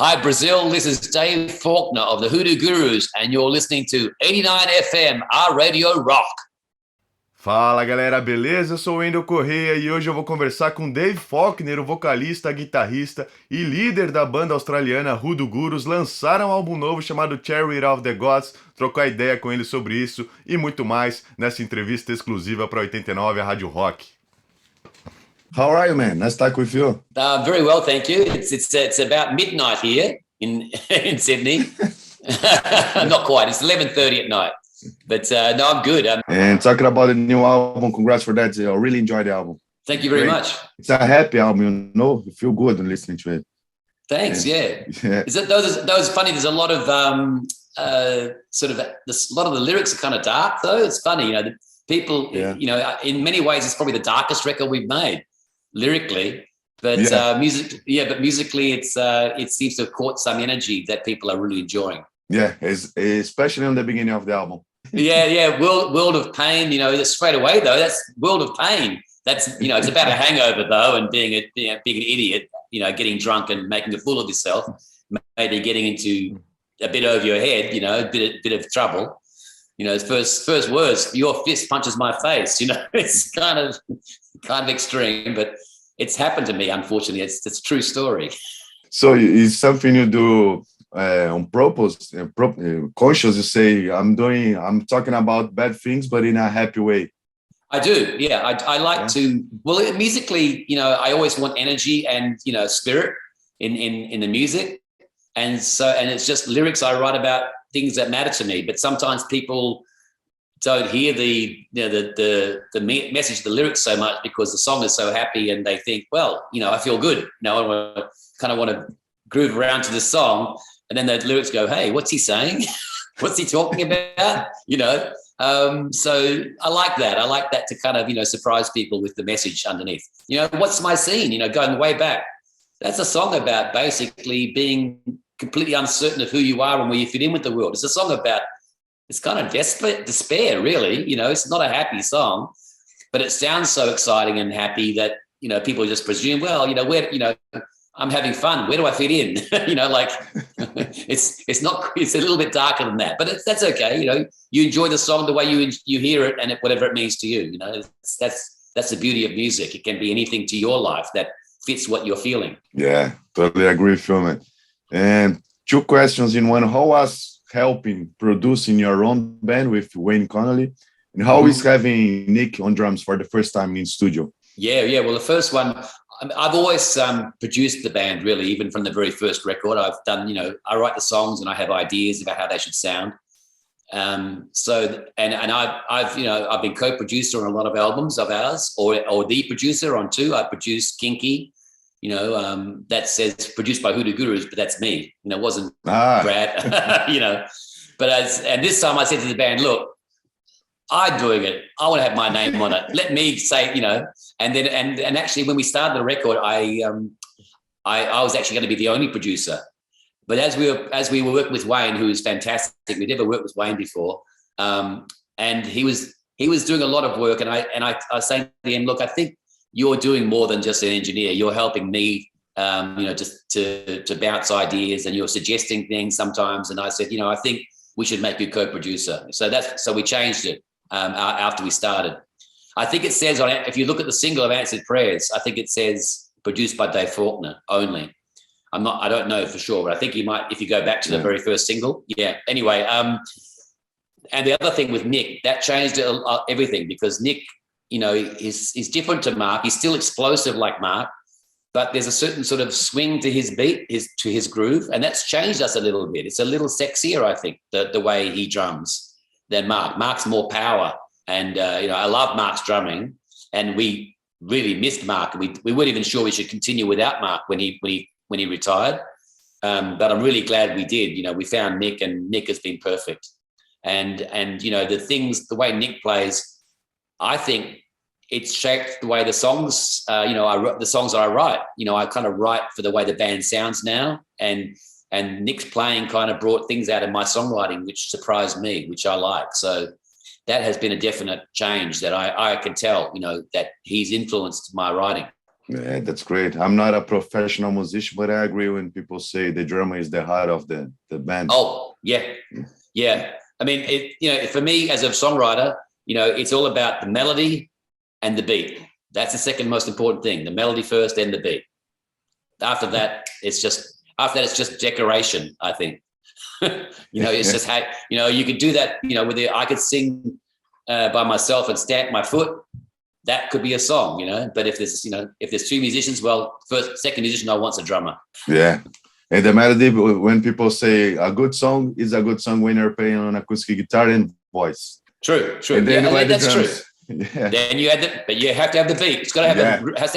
Hi, Brazil. This is Dave Faulkner of the Hoodoo Gurus, and you're listening to 89 FM, our Radio Rock. Fala, galera, beleza? Eu sou o Wendell Correia e hoje eu vou conversar com Dave Faulkner, o vocalista, guitarrista e líder da banda australiana Hoodoo Gurus. Lançaram um álbum novo chamado Chariot of the Gods. Trocar ideia com ele sobre isso e muito mais nessa entrevista exclusiva para 89, a Rádio Rock. How are you, man? Nice to talk with you. Very well, thank you. It's about midnight here in Sydney. Not quite. It's 11:30 at night. But no, I'm good. And talking about the new album, congrats for that. I really enjoyed the album. Thank you very much. It's a happy album, you know. You feel good when listening to it. Thanks. Yeah. Is it those funny? There's a lot of a lot of the lyrics are kind of dark, though. It's funny, you know. The people, you know, in many ways, it's probably the darkest record we've made lyrically. But musically, it seems to have caught some energy that people are really enjoying. Yeah, especially in the beginning of the album. Yeah. World of Pain, you know, straight away though, that's World of Pain. That's, you know, it's about a hangover though, and being an idiot, you know, getting drunk and making a fool of yourself, maybe getting into a bit over your head, you know, a bit of trouble. You know, first words, your fist punches my face, you know, it's kind of extreme, but it's happened to me, unfortunately. It's a true story. So it's something you do on purpose, conscious. You say, I'm talking about bad things, but in a happy way. I do, yeah. I like to. Well, musically, you know, I always want energy and, you know, spirit in the music, and it's just lyrics. I write about things that matter to me, but sometimes people don't hear the message of the lyrics so much because the song is so happy, and they think, well, you know, I feel good. You know, I kind of want to groove around to the song. And then the lyrics go, hey, what's he saying? What's he talking about? You know, so I like that. I like that to kind of, you know, surprise people with the message underneath. You know, what's my scene? You know, going way back. That's a song about basically being completely uncertain of who you are and where you fit in with the world. It's a song about, it's kind of despair, really. You know, it's not a happy song, but it sounds so exciting and happy that, you know, people just presume, well, you know, where, you know, I'm having fun. Where do I fit in? You know, like it's a little bit darker than that, but that's okay. You know, you enjoy the song the way you hear it and whatever it means to you. You know, that's the beauty of music. It can be anything to your life that fits what you're feeling. Yeah, totally agree with you, man. And two questions in one. How was helping producing your own band with Wayne Connolly? And how is having Nick on drums for the first time in studio? Yeah. Well, the first one, I've always produced the band, really, even from the very first record. I've done, you know, I write the songs and I have ideas about how they should sound. I've been co-producer on a lot of albums of ours, or the producer on two. I produced Kinky, you know, that says produced by Hoodoo Gurus, but that's me. You know, it wasn't Brad, you know. And this time I said to the band, look, I'm doing it. I want to have my name on it. Let me say, you know, and then and actually when we started the record, I was actually going to be the only producer. But as we were working with Wayne, who is fantastic, we'd never worked with Wayne before, and he was doing a lot of work, and I was saying to him, look, I think you're doing more than just an engineer. You're helping me, you know, just to bounce ideas, and you're suggesting things sometimes. And I said, you know, I think we should make you co-producer. So we changed it. After we started, I think it says on it, if you look at the single of Answered Prayers, I think it says produced by Dave Faulkner only. I don't know for sure, but I think you might, if you go back to the very first single. Yeah. Anyway, and the other thing with Nick, that changed everything, because Nick, you know, is different to Mark. He's still explosive like Mark, but there's a certain sort of swing to his beat, to his groove, and that's changed us a little bit. It's a little sexier, I think, the way he drums than Mark. Mark's more power, and you know, I love Mark's drumming, and we really missed Mark. We weren't even sure we should continue without Mark when he retired, but I'm really glad we did. You know, we found Nick, and Nick has been perfect. And you know, the way Nick plays, I think it's shaped the way the songs. You know, the songs I write. You know, I kind of write for the way the band sounds now, and Nick's playing kind of brought things out of my songwriting, which surprised me, which I like. So that has been a definite change that I can tell, you know, that he's influenced my writing. Yeah, that's great. I'm not a professional musician, but I agree when people say the drummer is the heart of the band. Oh, yeah. Yeah. I mean, for me as a songwriter, it's all about the melody and the beat. That's the second most important thing. The melody first, then the beat. After that, it's just decoration, I think. It's just how, you could do that, I could sing by myself and stamp my foot. That could be a song, but if there's two musicians, well, second musician I want's a drummer. Yeah. And the melody, when people say a good song is a good song when you're playing on acoustic guitar and voice. True. And then that's true. Yeah. Then but you have to have the beat. It's got to have has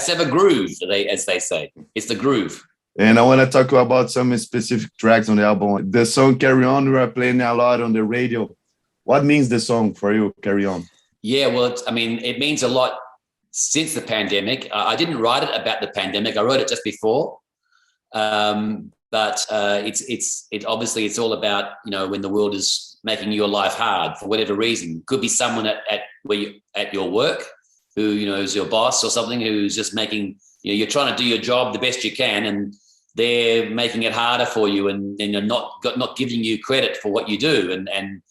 to have a groove, as they say. It's the groove. And I want to talk about some specific tracks on the album. The song "Carry On" we are playing a lot on the radio. What means the song for you, "Carry On"? Yeah, well, it means a lot since the pandemic. I didn't write it about the pandemic. I wrote it just before. But it's obviously it's all about, when the world is making your life hard for whatever reason. Could be someone at your work who, is your boss or something, who's just making, you're trying to do your job the best you can, and they're making it harder for you, and you're not giving you credit for what you do. And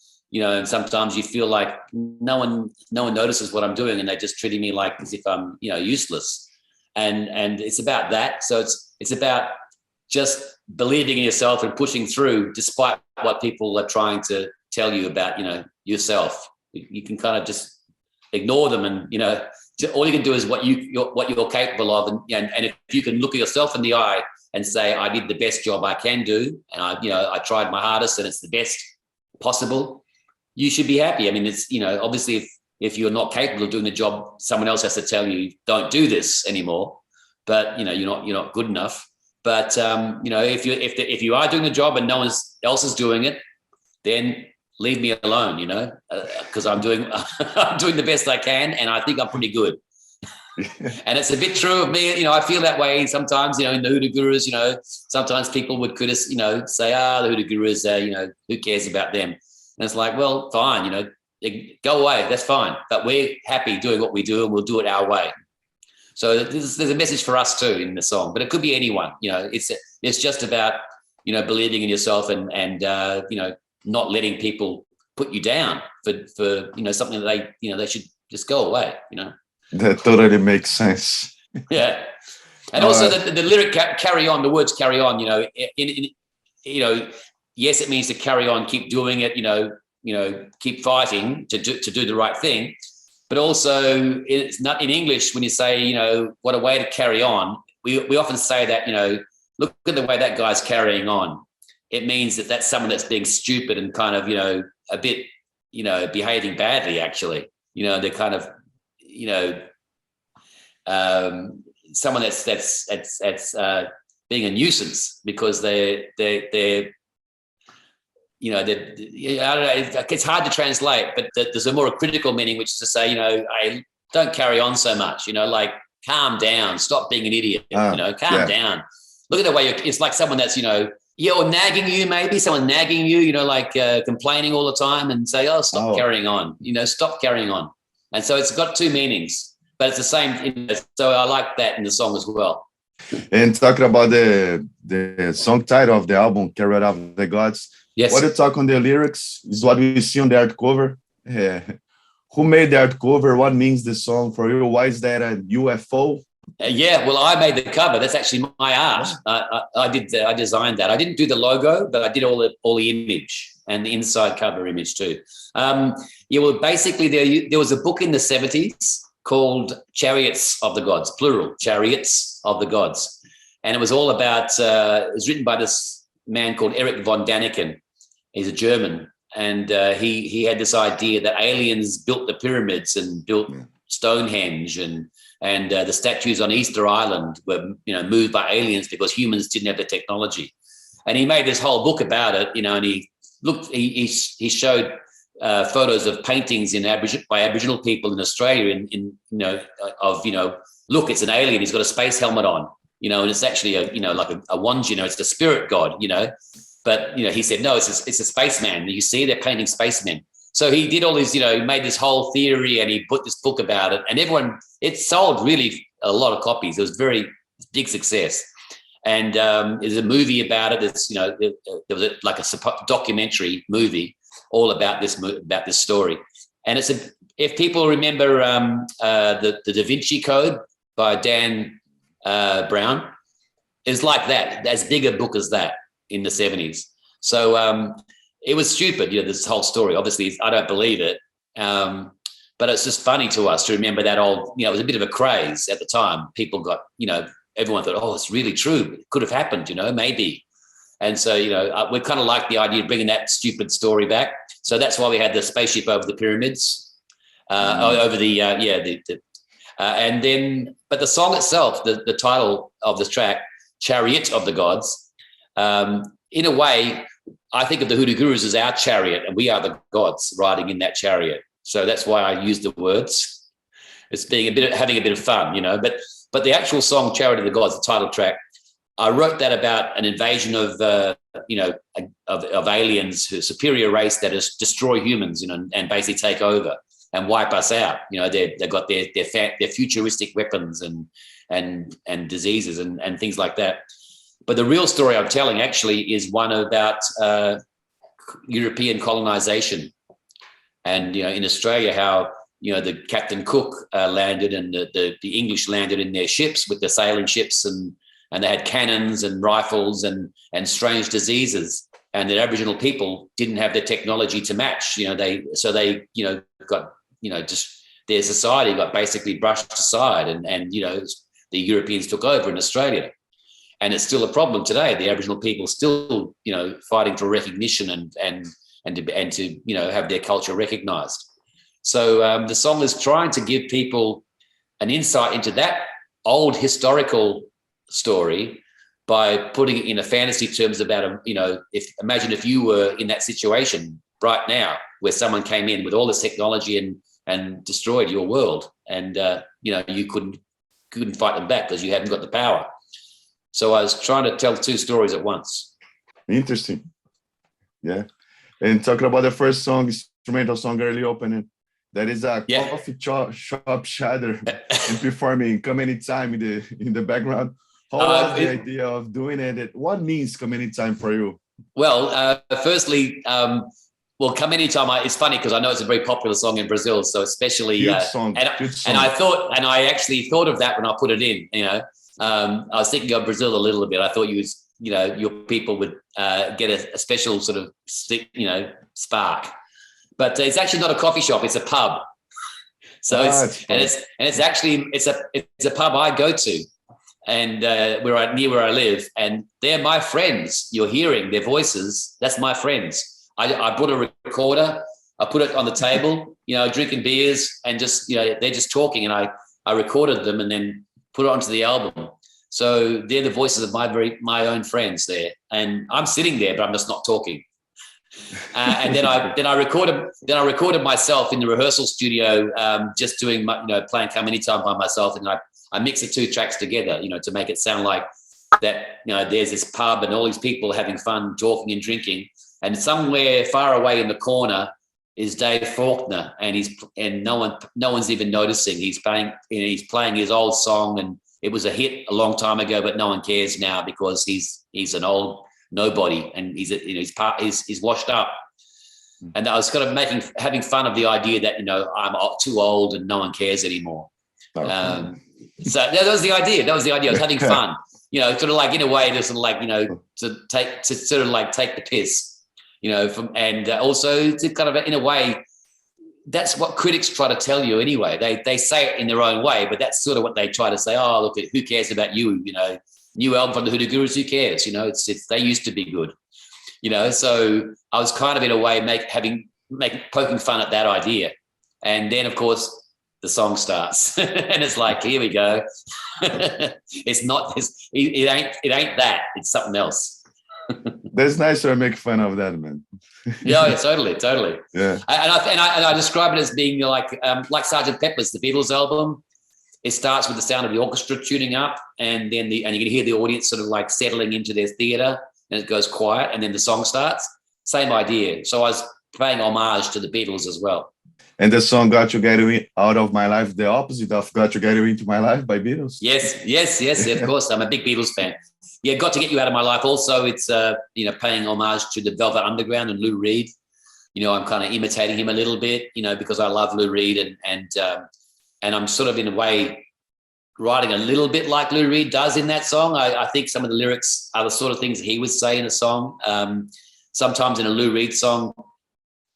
sometimes you feel like no one notices what I'm doing, and they're just treating me like as if I'm, useless. And it's about that. So it's about just believing in yourself and pushing through despite what people are trying to tell you about, yourself. You can kind of just ignore them, and, all you can do is what you're capable of. And if you can look at yourself in the eye and say, I did the best job I can do, and I tried my hardest and it's the best possible, you should be happy. I mean, it's, obviously if you're not capable of doing the job, someone else has to tell you, don't do this anymore, but you're not good enough. But if you are doing the job and no one else is doing it, then leave me alone, because I'm doing the best I can, and I think I'm pretty good. And it's a bit true of me. I feel that way sometimes, in the Hoodoo Gurus, sometimes people would say, the Hoodoo Gurus, who cares about them? And it's like, well, fine, go away. That's fine. But we're happy doing what we do, and we'll do it our way. So there's a message for us too in the song, but it could be anyone. It's just about, believing in yourself and not letting people put you down for something that they should just go away. That totally makes sense. Yeah. And also the lyric "carry on," the words "carry on," yes, it means to carry on, keep doing it, keep fighting to do the right thing. But also, it's not in English when you say, what a way to carry on. We often say that, look at the way that guy's carrying on. It means that that's someone that's being stupid and kind of, a bit, behaving badly, actually. They're kind of, someone that's being a nuisance because they're I don't know, it's hard to translate, but there's a more critical meaning, which is to say, I don't carry on so much, like calm down, stop being an idiot, calm down. Look at the way it's like someone that's, or nagging you, maybe someone nagging you, complaining all the time, and say, stop carrying on, stop carrying on. And so it's got two meanings, but it's the same. So I like that in the song as well. And talking about the song title of the album, "Chariot of the Gods." Yes. What you talk on the lyrics is what we see on the art cover. Who made the art cover? What means the song for you? Why is that a UFO? Well, I made the cover. That's actually my art. I designed that. I didn't do the logo, but I did all the image and the inside cover image too. Well, basically there was a book in the 70s called Chariots of the Gods, plural, Chariots of the Gods. And it was all about, it was written by this man called Erich von Däniken. He's a German. And he had this idea that aliens built the pyramids and built Stonehenge, and the statues on Easter Island were, moved by aliens because humans didn't have the technology. And he made this whole book about it, and he showed photos of paintings by Aboriginal people in Australia, look, it's an alien. He's got a space helmet on, and it's actually like a wand, it's the spirit god, But he said no, it's a spaceman. You see, they're painting spacemen. So he did all this, he made this whole theory, and he put this book about it, and it sold really a lot of copies. It was very big success. And there's a movie about it. It's, you know, there was like a documentary movie all about this story. And it's if people remember the Da Vinci Code by Dan Brown, it's like that. As big a book as that in the 70s. So it was stupid, you know, this whole story. Obviously, I don't believe it. But it's just funny to us to remember that old, you know, it was a bit of a craze at the time. People got, you know, everyone thought, oh, it's really true. It could have happened, you know, maybe. And so, you know, we kind of like the idea of bringing that stupid story back. So that's why we had the spaceship over the pyramids, over the, and then, but the song itself, the title of the track, Chariot of the Gods, in a way, I think of the Hoodoo Gurus as our chariot, and we are the gods riding in that chariot. So that's why I use the words. It's being having a bit of fun, you know, but the actual song Chariot of the Gods, the title track, I wrote that about an invasion of, you know, of aliens, a superior race that is destroy humans, you know, and basically take over and wipe us out. You know, they've got their futuristic weapons and diseases and things like that. But the real story I'm telling actually is one about European colonization. And, you know, in Australia, how, you know, the Captain Cook landed and the English landed in their ships with the sailing ships and they had cannons and rifles and strange diseases. And the Aboriginal people didn't have the technology to match, you know, they, you know, got, you know, just their society got basically brushed aside and, you know, the Europeans took over in Australia. And it's still a problem today. The Aboriginal people still, you know, fighting for recognition and to, you know, have their culture recognized. So the song is trying to give people an insight into that old historical story by putting it in a fantasy terms about, you know, imagine if you were in that situation right now where someone came in with all this technology and destroyed your world and, you know, you couldn't fight them back because you hadn't got the power. So I was trying to tell two stories at once. Interesting. Yeah. And talking about the first song, instrumental song, early opening, that is a coffee shop shadow and performing Come Anytime in the background. How was the idea of doing it? What means Come Anytime for you? Well, firstly, Come Anytime, it's funny because I know it's a very popular song in Brazil. So especially, good song. And I actually thought of that when I put it in, you know. I was thinking of Brazil a little bit. I thought you know, your people would get a special sort of, you know, spark. But it's actually not a coffee shop; it's a pub. So it's actually a pub I go to, and near where I live, and they're my friends. You're hearing their voices. That's my friends. I brought a recorder. I put it on the table, you know, drinking beers, and just, you know, they're just talking, and I recorded them and then put it onto the album. So they're the voices of my own friends there, and I'm sitting there, but I'm just not talking. And then I recorded myself in the rehearsal studio, just doing, you know, playing Come Anytime by myself, and I mixed the two tracks together, you know, to make it sound like that. You know, there's this pub and all these people having fun, talking and drinking, and somewhere far away in the corner is Dave Faulkner, and no one's even noticing. He's playing his old song, and it was a hit a long time ago, but no one cares now because he's an old nobody, and he's washed up. And I was kind of having fun of the idea that, you know, I'm too old and no one cares anymore. So that was the idea. I was having fun, you know, sort of like in a way to sort of like, you know, to sort of like take the piss, you know, and also to kind of, in a way, that's what critics try to tell you anyway. They say it in their own way, but that's sort of what they try to say. Oh, look, who cares about you? You know, new album from the Hoodoo Gurus, who cares? You know, it's they used to be good. You know, so I was kind of in a way poking fun at that idea. And then of course the song starts and it's like, here we go. It ain't that, it's something else. That's nice to make fun of that, man. Yeah, totally. Yeah. And I describe it as being like Sgt. Pepper's, the Beatles album. It starts with the sound of the orchestra tuning up, and then you can hear the audience sort of like settling into their theater, and it goes quiet, and then the song starts. Same idea. So I was paying homage to the Beatles as well. And the song "Got You Get You Out of My Life," the opposite of "Got You Get You Into My Life" by Beatles. Yes. Of course, I'm a big Beatles fan. Yeah, "Got to Get You Out of My Life." Also, it's paying homage to the Velvet Underground and Lou Reed. I'm kind of imitating him a little bit, because I love Lou Reed and I'm sort of in a way writing a little bit like Lou Reed does in that song. I think some of the lyrics are the sort of things he would say in a song. Sometimes in a Lou Reed song,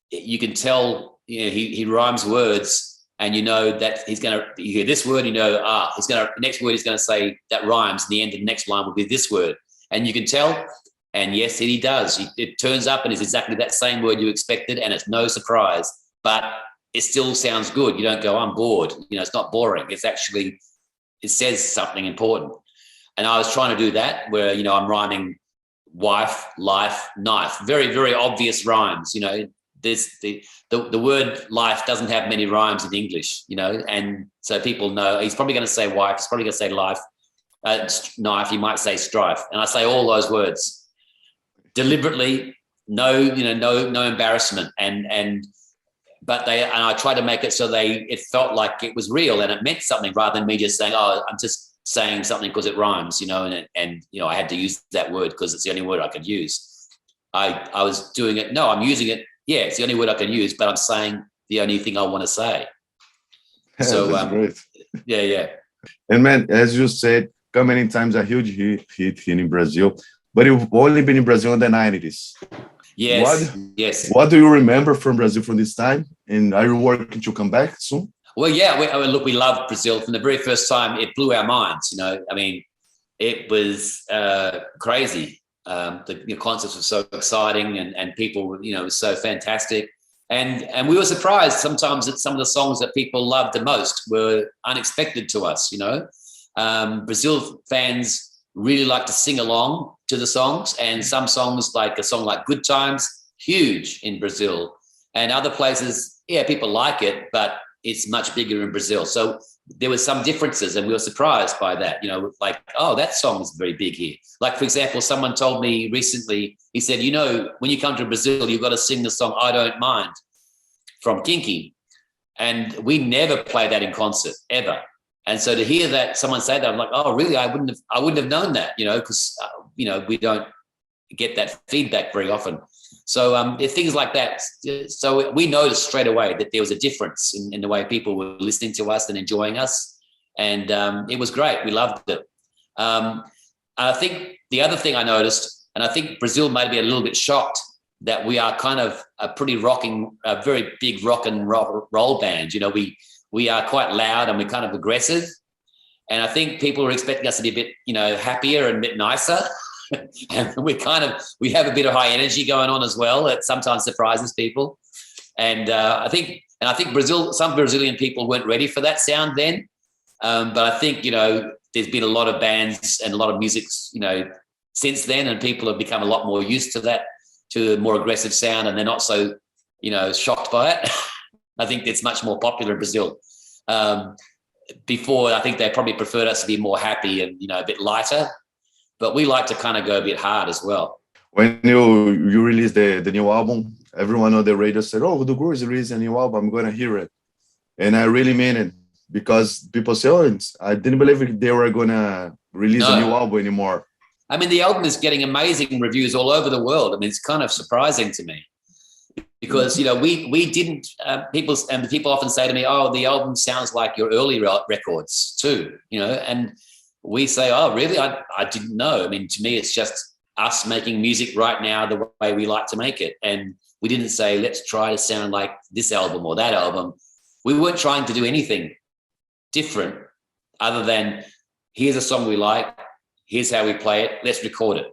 you can tell he rhymes words, and that he's going to, you hear this word, the next word he's going to say that rhymes, and the end of the next line will be this word. And you can tell, and yes, he does. It turns up and it's exactly that same word you expected, and it's no surprise, but it still sounds good. You don't go, I'm bored. It's not boring. It's actually, it says something important. And I was trying to do that where, I'm rhyming wife, life, knife, very, very obvious rhymes. The word life doesn't have many rhymes in English, and so people know he's probably going to say wife, he's probably going to say life, knife, he might say strife. And I say all those words deliberately, no embarrassment. But I try to make it so it felt like it was real and it meant something rather than me just saying, oh, I'm just saying something because it rhymes, and I had to use that word because it's the only word I could use. I was doing it. No, I'm using it. Yeah, it's the only word I can use, but I'm saying the only thing I want to say. So, great. Yeah. And man, as you said, Come Many Times a huge hit here in Brazil, but you've only been in Brazil in the 90s. Yes. What do you remember from Brazil from this time? And are you working to come back soon? Well, yeah, we loved Brazil from the very first time. It blew our minds, it was crazy. The concerts were so exciting and people, were so fantastic. And we were surprised sometimes that some of the songs that people loved the most were unexpected to us, Brazil fans really like to sing along to the songs, and some songs, like a song like Good Times, huge in Brazil. And other places, yeah, people like it, but it's much bigger in Brazil. So there were some differences and we were surprised by that, like, oh, that song is very big here. Like, for example, someone told me recently, he said, when you come to Brazil, you've got to sing the song I Don't Mind from Kinky. And we never play that in concert, ever. And so to hear that someone say that, I'm like, oh, really? I wouldn't have known that, because, we don't get that feedback very often. So things like that. So we noticed straight away that there was a difference in the way people were listening to us and enjoying us. And it was great. We loved it. I think the other thing I noticed, and I think Brazil might be a little bit shocked, that we are kind of a very big rock and roll band. We are quite loud and we're kind of aggressive. And I think people are expecting us to be a bit, happier and a bit nicer. And we have a bit of high energy going on as well. It sometimes surprises people. And I think some Brazilian people weren't ready for that sound then. But I think, there's been a lot of bands and a lot of music, since then, and people have become a lot more used to that, to a more aggressive sound, and they're not so, shocked by it. I think it's much more popular in Brazil. Before, I think they probably preferred us to be more happy and, a bit lighter. But we like to kind of go a bit hard as well. When you released the new album, everyone on the radio said, oh, Hoodoo Gurus released a new album, I'm going to hear it. And I really mean it, because people say, oh, I didn't believe they were going to release a new album anymore. I mean, the album is getting amazing reviews all over the world. I mean, it's kind of surprising to me. Because, we didn't, people often say to me, oh, the album sounds like your early records too, and we say, oh, really? I didn't know. I mean, to me, it's just us making music right now the way we like to make it. And we didn't say, let's try to sound like this album or that album. We weren't trying to do anything different other than here's a song we like, here's how we play it, let's record it.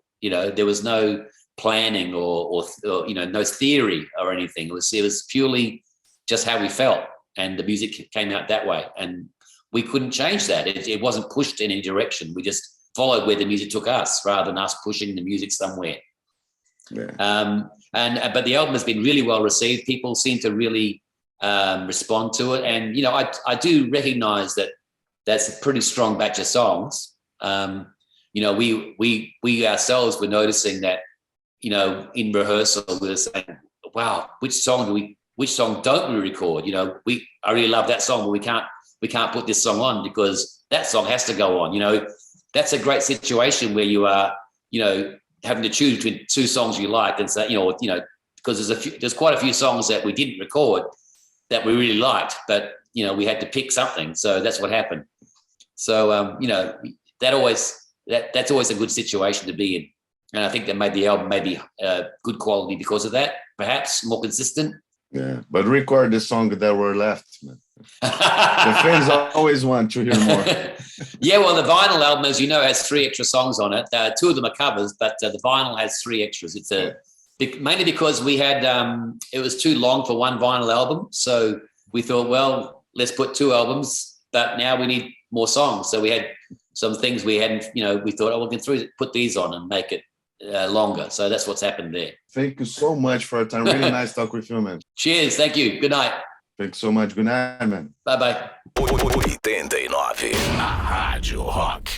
There was no planning or no theory or anything. It was purely just how we felt, and the music came out that way. And we couldn't change that. It wasn't pushed in any direction. We just followed where the music took us rather than us pushing the music somewhere. Yeah. But the album has been really well received. People seem to really respond to it. And, I do recognize that that's a pretty strong batch of songs. We ourselves were noticing that, in rehearsal, we were saying, wow, which song do we which song don't we record? You know, I really love that song, but we can't put this song on because that song has to go on. You know, that's a great situation where you are, you know, having to choose between two songs you like and say, you know, because there's quite a few songs that we didn't record that we really liked, but you know, we had to pick something. So that's what happened. So you know, that's always a good situation to be in. And I think that made the album maybe good quality because of that, perhaps more consistent. Yeah, but record the song that were left, man. The fans always want to hear more. Yeah, well, the vinyl album, as you know, has 3 extra songs on it. 2 of them are covers, but the vinyl has 3 extras. It's mainly because we had it was too long for one vinyl album, so we thought, well, let's put 2 albums, but now we need more songs. So we had some things we hadn't, you know, we thought, oh, we can put these on and make it longer. So that's what's happened there. Thank you so much for your time. Really nice talk with you, man. Cheers. Thank you. Good night. Thanks so much. Good night, man. Bye-bye. 89, a Rádio Rock.